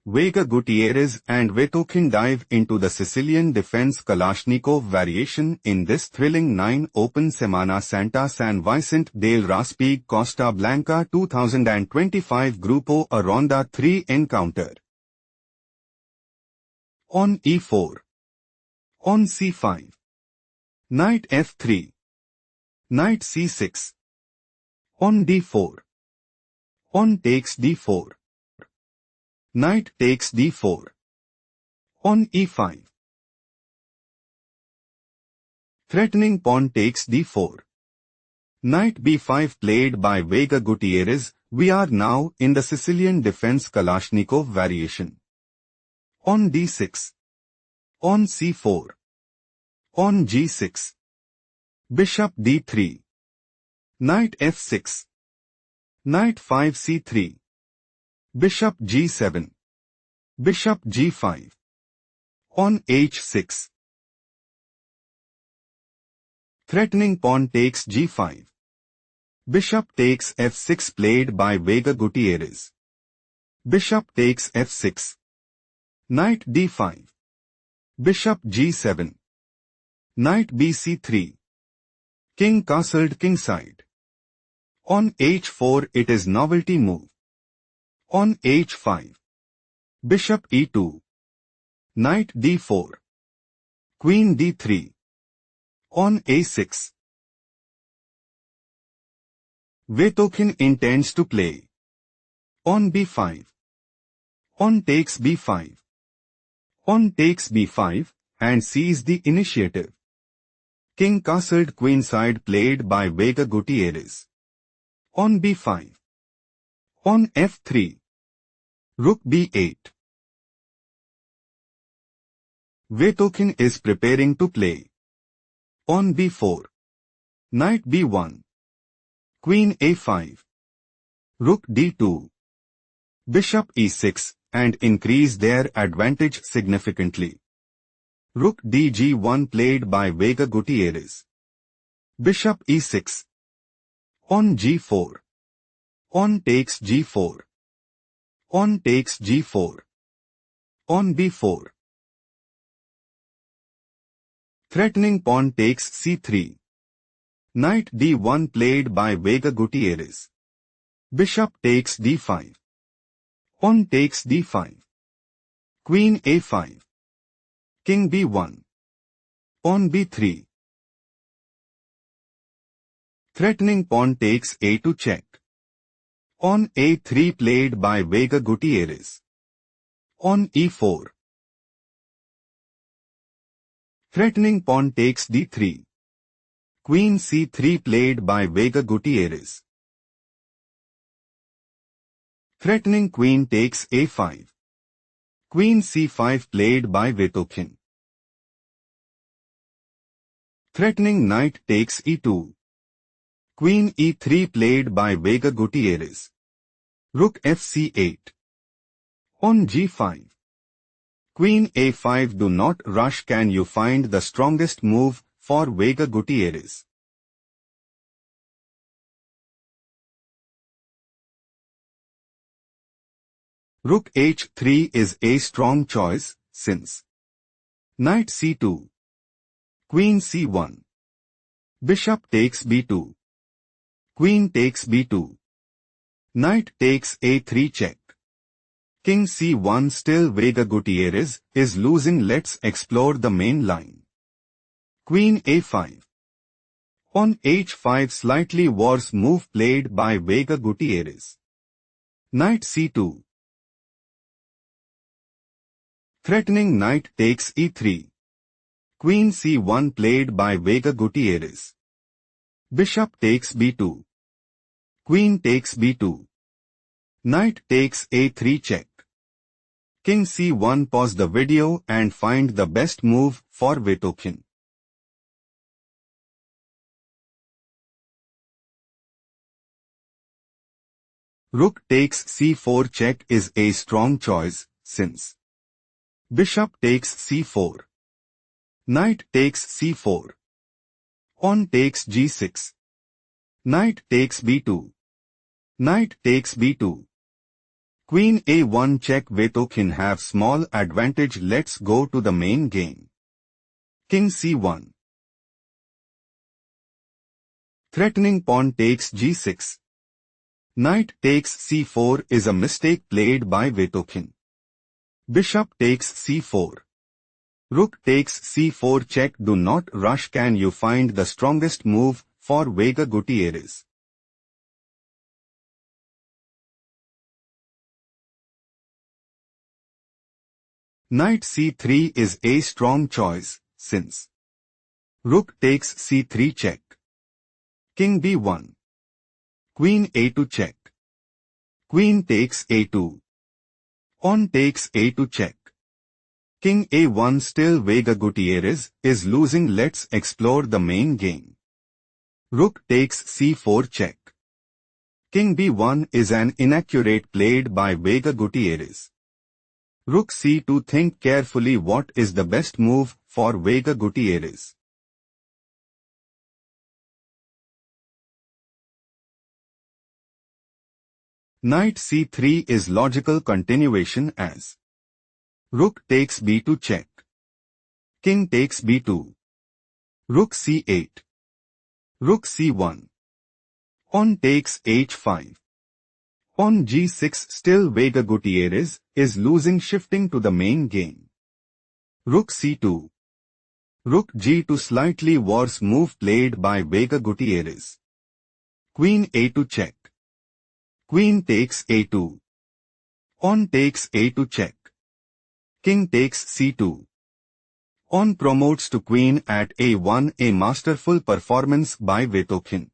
Vega, Gutierrez and Vetokhin dive into the Sicilian defense Kalashnikov variation in this thrilling 9-open Semana Santa San Vicente del Raspeig Costa Blanca 2025 Grupo A Ronda 3 encounter. On e4. On c5. Knight f3. Knight c6. On d4. On takes d4. Knight takes d4. On e5. Threatening pawn takes d4. Knight b5 played by Vega Gutierrez. We are now in the Sicilian defense Kalashnikov variation. On d6. On c4. On g6. Bishop d3. Knight f6. Knight 5 c3. Bishop g7. Bishop g5. On h6. Threatening pawn takes g5. Bishop takes f6 played by Vega Gutierrez. Bishop takes f6. Knight d5. Bishop g7. Knight bc3. King castled kingside. On h4 it is novelty move. On h5. Bishop e2. Knight d4. Queen d3. On a6. Vetokhin intends to play. On b5. On takes b5. On takes b5 and seize the initiative. King castled queenside played by Vega Gutierrez. On b5. On f3. Rook b8. Vetokhin is preparing to play. On b4. Knight b1. Queen a5. Rook d2. Bishop e6 and increase their advantage significantly. Rook dg1 played by Vega Gutierrez. Bishop e6. On g4. On takes g4. On takes g4. On b4. Threatening pawn takes c3. Knight d1 played by Vega Gutierrez. Bishop takes d5. On takes d5. Queen a5. King b1. On b3. Threatening pawn takes a2 check. On a3 played by Vega Gutierrez. On e4. Threatening pawn takes d3. Queen c3 played by Vega Gutierrez. Threatening queen takes a5. Queen c5 played by Vetokhin. Threatening knight takes e2. Queen e3 played by Vega Gutierrez. Rook fc8. On g5. Queen a5. Do not rush. Can you find the strongest move for Vega Gutierrez? Rook h3 is a strong choice, since Knight c2. Queen c1. Bishop takes b2. Queen takes b2. Knight takes a3 check. King c1. Still Vega Gutierrez is losing. Let's explore the main line. Queen a5. On h5 slightly worse move played by Vega Gutierrez. Knight c2. Threatening knight takes e3. Queen c1 played by Vega Gutierrez. Bishop takes b2. Queen takes b2. Knight takes a3 check. King c1. Pause the video and find the best move for Vetokhin. Rook takes c4 check is a strong choice, since Bishop takes c4. Knight takes c4. On takes g6. Knight takes b2. Knight takes b2. Queen A1 check. Vetokhin have small advantage. Let's go to the main game. King C1. Threatening pawn takes G6. Knight takes C4 is a mistake played by Vetokhin. Bishop takes C4. Rook takes C4 check. Do not rush. Can you find the strongest move for Vega Gutierrez? Knight C3 is a strong choice, since Rook takes C3 check. King B1. Queen A2 check. Queen takes A2. Pawn takes A2 check. King A1. Still Vega Gutierrez is losing. Let's explore the main game. Rook takes C4 check. King B1 is an inaccurate played by Vega Gutierrez. Rook C2. Think carefully what is the best move for Vega Gutierrez. Knight C3 is logical continuation as Rook takes B2 check. King takes B2. Rook C8. Rook C1. Pawn takes H5. Pawn G6. Still Vega Gutierrez is losing. Shifting to the main game. Rook C2. Rook G2. Slightly worse move played by Vega Gutierrez. Queen A2 check. Queen takes A2. Pawn takes A2 check. King takes C2. Pawn promotes to queen at A1. A masterful performance by Vetokhin.